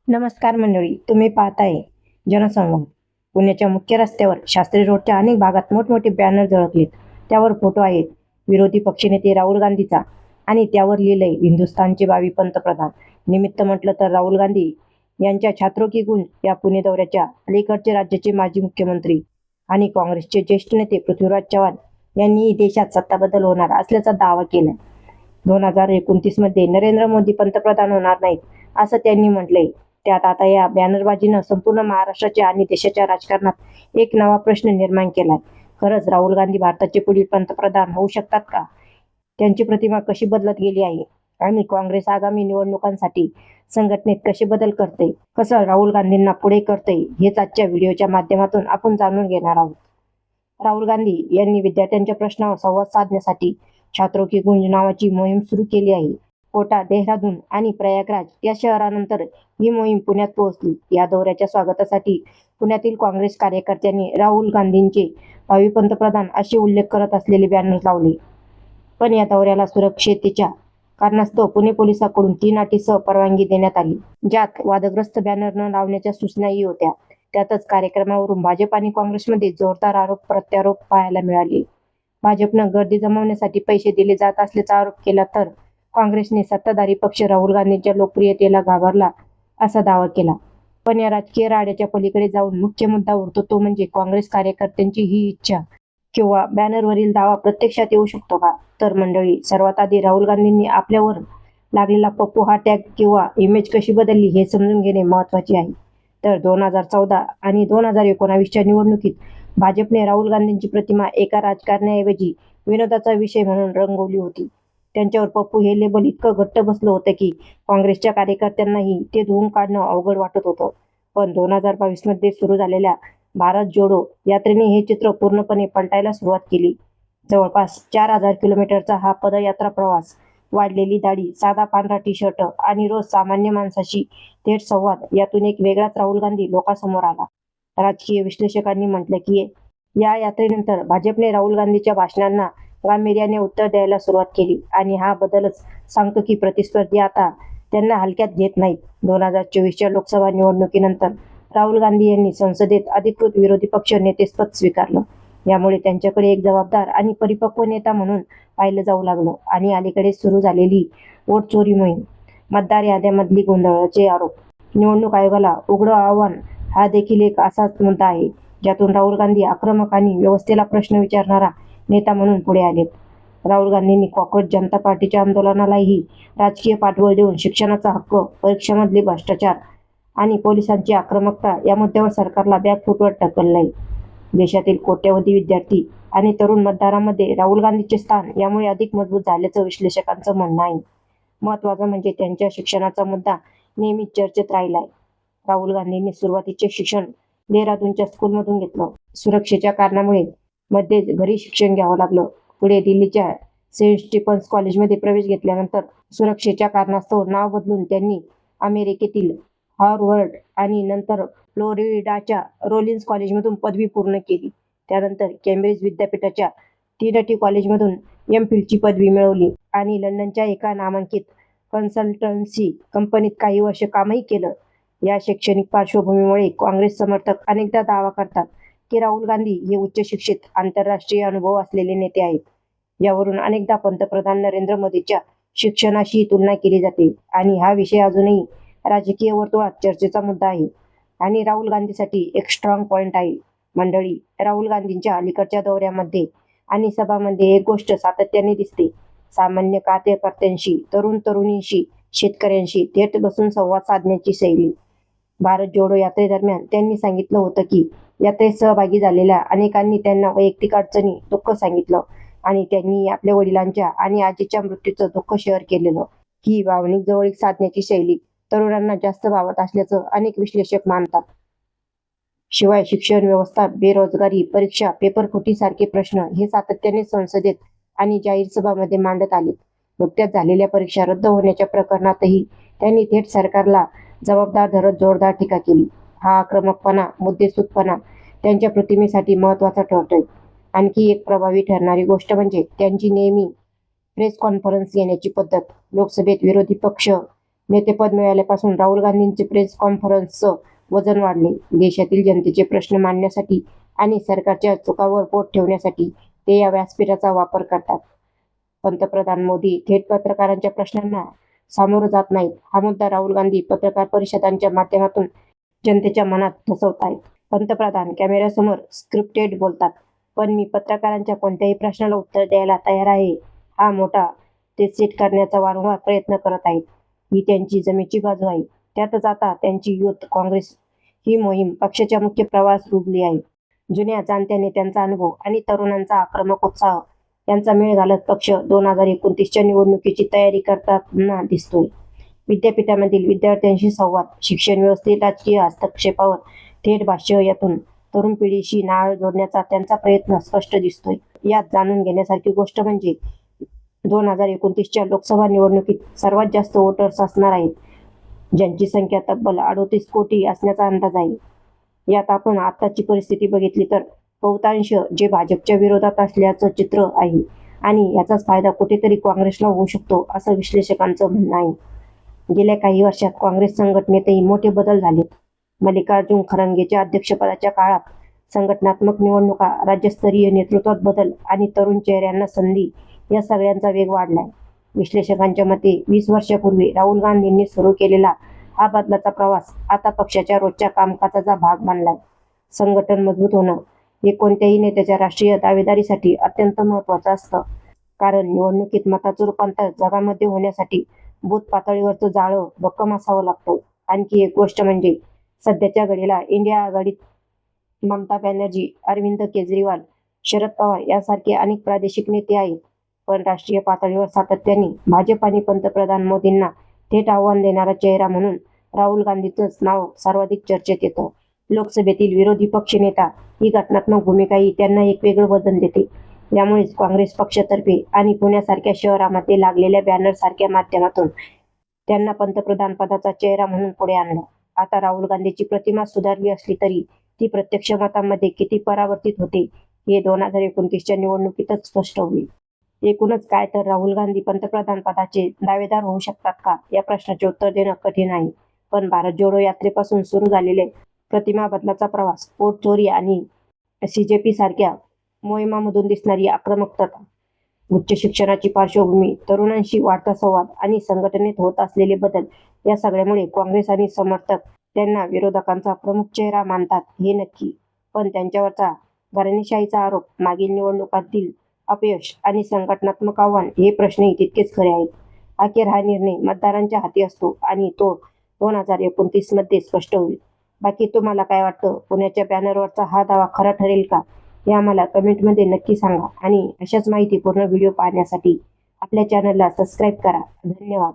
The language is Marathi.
नमस्कार मंडळी, तुम्ही पाहताय जनसंवाद. पुण्याच्या मुख्य रस्त्यावर शास्त्री रोडच्या अनेक भागात मोठमोठे बॅनर झळकलेत. त्यावर फोटो आहेत विरोधी पक्षनेते राहुल गांधीचा आणि त्यावर लिहिलंय हिंदुस्थानचे भावी पंतप्रधान. निमित्त म्हटलं तर राहुल गांधी यांच्या छात्रो की गुंज या पुणे दौऱ्याच्या अलीकडचे राज्याचे माजी मुख्यमंत्री आणि काँग्रेसचे ज्येष्ठ नेते पृथ्वीराज चव्हाण यांनीही देशात सत्ताबदल होणार असल्याचा दावा केलाय. 2029 मध्ये नरेंद्र मोदी पंतप्रधान होणार नाहीत असं त्यांनी म्हटलंय. त्यात आता या बॅनरबाजीनं संपूर्ण महाराष्ट्राच्या आणि देशाच्या राजकारणात एक नवा प्रश्न निर्माण केलाय. खरंच राहुल गांधी भारताचे पुढील पंतप्रधान होऊ शकतात का? त्यांची प्रतिमा कशी बदलत गेली आहे आणि काँग्रेस आगामी निवडणुकांसाठी संघटनेत कसे बदल करते, कसं राहुल गांधींना पुढे करते, हेच आजच्या व्हिडिओच्या माध्यमातून आपण जाणून घेणार आहोत. राहुल गांधी यांनी विद्यार्थ्यांच्या प्रश्नावर संवाद साधण्यासाठी छात्रो की गुंज नावाची मोहीम सुरू केली आहे. कोटा, देहरादून आणि प्रयागराज या शहरानंतर ही मोहीम पुण्यात पोहोचली. या दौऱ्याच्या स्वागतासाठी पुण्यातील काँग्रेस कार्यकर्त्यांनी राहुल गांधींचे भावी पंतप्रधान असे उल्लेख करत असलेले बॅनर लावले. पण या दौऱ्याला सुरक्षेच्या कारणास्तव पुणे पोलिसांकडून 3 अटींसह परवानगी देण्यात आली, ज्यात वादग्रस्त बॅनर न लावण्याच्या सूचनाही होत्या. त्यातच कार्यक्रमावरून भाजप आणि काँग्रेसमध्ये जोरदार आरोप प्रत्यारोप पाहायला मिळाले. भाजपनं गर्दी जमवण्यासाठी पैसे दिले जात असल्याचा आरोप केला, तर काँग्रेसने सत्ताधारी पक्ष राहुल गांधींच्या लोकप्रियतेला घाबरला असा दावा केला. पण या राजकीय राड्याच्या पलीकडे जाऊन मुख्य मुद्दा उरतो तो म्हणजे काँग्रेस कार्यकर्त्यांची ही इच्छा किंवा बॅनरवरील दावा प्रत्यक्षात येऊ शकतो का? तर मंडळी, सर्वात आधी राहुल गांधींनी आपल्यावर लागलेला पप्पू हा टॅग किंवा इमेज कशी बदलली हे समजून घेणे महत्त्वाचे आहे. तर 2014 आणि 2019च्या निवडणुकीत भाजपने राहुल गांधींची प्रतिमा एका राजकारण्याऐवजी विनोदाचा विषय म्हणून रंगवली होती. त्यांच्यावर पप्पू हे लेबल इतकं घट्ट बसलं होतं की काँग्रेसच्या कार्यकर्त्यांनाही ते धुवून काढणं अवघड वाटत होतं. पण 2022 मध्ये सुरू झालेल्या भारत जोडो यात्रेने हे चित्र पूर्णपणे पलटायला सुरुवात केली. जवळपास 4,000 किलोमीटरचा हा पदयात्रा प्रवास, वाढलेली दाढी, साधा पांढरा टी-शर्ट आणि रोज सामान्य माणसाशी थेट संवाद, यातून एक वेगळाच राहुल गांधी लोकांसमोर आला. राजकीय विश्लेषकांनी म्हटलं की या यात्रेनंतर भाजपने राहुल गांधीच्या भाषणांना गांभीर्याने उत्तर द्यायला सुरुवात केली आणि हा बदलच सांगतो की प्रतिस्पर्धी आता त्यांना हलक्यात घेत नाहीत. 2024च्या लोकसभा निवडणुकीनंतर राहुल गांधी यांनी संसदेत अधिकृत विरोधी पक्ष नेतेपद स्वीकारलं. यामुळे त्यांच्याकडे एक जबाबदार आणि परिपक्व नेता म्हणून पाहिलं जाऊ लागलं. आणि अलीकडे सुरू झालेली वोट चोरी मोहीम, मतदार याद्यांमधली गोंधळाचे आरोप, निवडणूक आयोगाला उघडं आव्हान हा देखील एक असाच मुद्दा आहे, ज्यातून राहुल गांधी आक्रमक आणि व्यवस्थेला प्रश्न विचारणारा नेता म्हणून पुढे आलेत. राहुल गांधींनी कॉक्रोच जनता पार्टीच्या आंदोलनालाही राजकीय पाठबळ देऊन शिक्षणाचा हक्क, परीक्षांमधले भ्रष्टाचार आणि पोलिसांची आक्रमकता या मुद्द्यावर सरकारला बॅकफूटवर ढकललंय. देशातील कोट्यवधी विद्यार्थी आणि तरुण मतदारांमध्ये राहुल गांधीचे स्थान यामुळे अधिक मजबूत झाल्याचं विश्लेषकांचं म्हणणं आहे. महत्त्वाचं म्हणजे त्यांच्या शिक्षणाचा मुद्दा नेहमीच चर्चेत राहिलाय. राहुल गांधींनी सुरुवातीचे शिक्षण देहरादूनच्या स्कूलमधून घेतलं. सुरक्षेच्या कारणामुळे मध्येच घरी शिक्षण घ्यावं लागलं. पुढे दिल्लीच्या सेंट स्टीफन्स कॉलेजमध्ये प्रवेश घेतल्यानंतर सुरक्षेच्या कारणास्तव नाव बदलून त्यांनी अमेरिकेतील हार्वर्ड आणि नंतर फ्लोरिडाच्या रोलिन्स कॉलेजमधून पदवी पूर्ण केली. त्यानंतर केम्ब्रिज विद्यापीठाच्या ट्रिनिटी कॉलेजमधून एम.फिलची पदवी मिळवली आणि लंडनच्या एका नामांकित कन्सल्टन्सी कंपनीत काही वर्ष कामही केलं. या शैक्षणिक पार्श्वभूमीमुळे काँग्रेस समर्थक अनेकदा दावा करतात की राहुल गांधी हे उच्च शिक्षित, आंतरराष्ट्रीय अनुभव असलेले नेते आहेत. यावरून अनेकदा पंतप्रधान नरेंद्र मोदींच्या शिक्षणाशी तुलना केली जाते आणि हा विषय अजूनही राजकीय वर्तुळात चर्चेचा मुद्दा आहे आणि राहुल गांधीसाठी एक स्ट्रॉंग पॉइंट आहे. मंडळी, राहुल गांधींच्या अलीकडच्या दौऱ्यामध्ये आणि सभांमध्ये एक गोष्ट सातत्याने दिसते: सामान्य कार्यकर्त्यांशी, तरुण-तरुणींशी, शेतकऱ्यांशी थेट बसून संवाद साधण्याची शैली. भारत जोडो यात्रेदरम्यान त्यांनी सांगितलं होतं की यात्रेत सहभागी झालेल्या अनेकांनी त्यांना वैयक्तिक अडचणी, दुःख सांगितलं आणि त्यांनी आपल्या वडिलांच्या आणि आजीच्या मृत्यूचं दुःख शेअर केलेलं. ही भावनिक जवळीक साधण्याची शैली तरुणांना जास्त भावत असल्याचं अनेक विश्लेषक मानतात. शिवाय शिक्षण व्यवस्था, बेरोजगारी, परीक्षा पेपरफुटीसारखे प्रश्न हे सातत्याने संसदेत आणि जाहीर सभांमध्ये मांडत आलेत. नुकत्याच झालेल्या परीक्षा रद्द होण्याच्या प्रकरणातही त्यांनी थेट सरकारला जबाबदार धरत जोरदार टीका केली. हा आक्रमकपणा, मुद्देसूदपणा त्यांच्या प्रतिमेसाठी महत्त्वाचा ठरतोय. आणखी एक प्रभावी ठरणारी गोष्ट म्हणजे त्यांची नेहमी प्रेस कॉन्फरन्स घेण्याची पद्धत. लोकसभेत विरोधी पक्ष नेतेपद मिळाल्यापासून राहुल गांधींचे प्रेस कॉन्फरन्सचं वजन वाढले. देशातील जनतेचे प्रश्न मांडण्यासाठी आणि सरकारच्या चुकांवर बोट ठेवण्यासाठी ते या व्यासपीठाचा वापर करतात. पंतप्रधान मोदी थेट पत्रकारांच्या प्रश्नांना सामोरं जात नाहीत. हा मुद्दा राहुल गांधी पत्रकार परिषदांच्या माध्यमातून जनतेच्या मनात ठसवतायत. पंतप्रधान कॅमेऱ्यासमोर स्क्रिप्टेड बोलतात, पण मी पत्रकारांच्या कोणत्याही प्रश्नाला उत्तर द्यायला तयार आहे, हा मोठा ते सेट करण्याचा वारंवार प्रयत्न करत आहेत. ही त्यांची जमेची बाजू आहे. त्यातच आता त्यांची युथ काँग्रेस ही मोहीम पक्षाच्या मुख्य प्रवाहात रुजली आहे. जुन्या जाणत्या नेत्यांचा अनुभव आणि तरुणांचा आक्रमक उत्साह यांचा मेळ घालत पक्ष 2029च्या निवडणुकीची तयारी करताना दिसतोय. विद्यापीठामधील विद्यार्थ्यांशी संवाद, शिक्षण व्यवस्थेत राजकीय हस्तक्षेपावर थेट भाष्य यातून तरुण पिढीशी नाळ जोडण्याचा त्यांचा प्रयत्न स्पष्ट दिसतोय. यात जाणून घेण्यासारखी गोष्ट म्हणजे 2029च्या लोकसभा निवडणुकीत सर्वात जास्त वोटर्स असणार आहेत, ज्यांची संख्या तब्बल 38 कोटी असण्याचा अंदाज आहे. यात आपण आताची परिस्थिती बघितली तर बहुतांश जे भाजपच्या विरोधात असल्याचं चित्र आहे आणि याचाच फायदा कुठेतरी काँग्रेसला होऊ शकतो, असं विश्लेषकांचं म्हणणं आहे. गेल्या काही वर्षात काँग्रेस संघटनेतही मोठे बदल झालेत. मल्लिकार्जुन खरगेंच्या अध्यक्षपदाच्या काळात संघटनात्मक निवडणुका, राज्यस्तरीय नेतृत्वात बदल आणि तरुण चेहऱ्यांना संधी या सगळ्यांचा वेग वाढलाय. विश्लेषकांच्या मते 20 वर्षापूर्वी राहुल गांधींनी सुरू केलेला हा बदलाचा प्रवास आता पक्षाच्या रोजच्या कामकाजाचा भाग बनलाय. संघटन मजबूत होणं हे कोणत्याही नेत्याच्या राष्ट्रीय दावेदारीसाठी अत्यंत महत्त्वाचं असतं, कारण निवडणुकीत मताचं रूपांतर जगामध्ये होण्यासाठी बूथ पातळीवरचं जाळं भक्कम असावं लागतं. आणखी एक गोष्ट म्हणजे सध्याच्या घडीला इंडिया आघाडीत ममता बॅनर्जी, अरविंद केजरीवाल, शरद पवार यासारखे अनेक प्रादेशिक नेते आहेत, पण राष्ट्रीय पातळीवर सातत्याने भाजप आणि पंतप्रधान मोदींना थेट आव्हान देणारा चेहरा म्हणून राहुल गांधींचंच नाव सर्वाधिक चर्चेत येतं. लोकसभेतील विरोधी पक्षनेता ही घटनात्मक भूमिकाही त्यांना एक वेगळं वजन देते. यामुळेच काँग्रेस पक्षातर्फे आणि पुण्यासारख्या शहरामध्ये लागलेल्या बॅनरसारख्या माध्यमातून त्यांना पंतप्रधान पदाचा चेहरा म्हणून पुढे आणलं. आता राहुल गांधीची प्रतिमा सुधारली असली तरी ती प्रत्यक्ष मतांमध्ये किती परावर्तित होते हे 2029च्या निवडणुकीतच स्पष्ट होईल. एकूणच काय तर राहुल गांधी पंतप्रधान पदाचे दावेदार होऊ शकतात का, या प्रश्नाचे उत्तर देणं कठीण आहे. पण भारत जोडो यात्रेपासून सुरू झालेले प्रतिमा बदलाचा प्रवास, पोट चोरी आणि CJP सारख्या मोहिमांमधून दिसणारी आक्रमकता, उच्च शिक्षणाची पार्श्वभूमी, तरुणांशी वाढता संवाद आणि संघटनेत होत असलेले बदल या सगळ्यामुळे काँग्रेस आणि समर्थक त्यांना विरोधकांचा प्रमुख चेहरा मानतात हे नक्की. पण त्यांच्यावरचा घराणेशाहीचा आरोप, मागील निवडणुकांतील अपयश आणि संघटनात्मक आव्हान हे प्रश्नही तितकेच खरे आहेत. अखेर हा निर्णय मतदारांच्या हाती असतो आणि तो 2029 मध्ये स्पष्ट होईल. बाकी तुम्हाला काय वाटतं? पुण्याच्या बॅनरवरचा हा दावा खरा ठरेल का? हे आम्हाला कमेंटमध्ये नक्की सांगा आणि अशाच माहितीपूर्ण व्हिडिओ पाहण्यासाठी आपल्या चॅनलला सबस्क्राईब करा. धन्यवाद.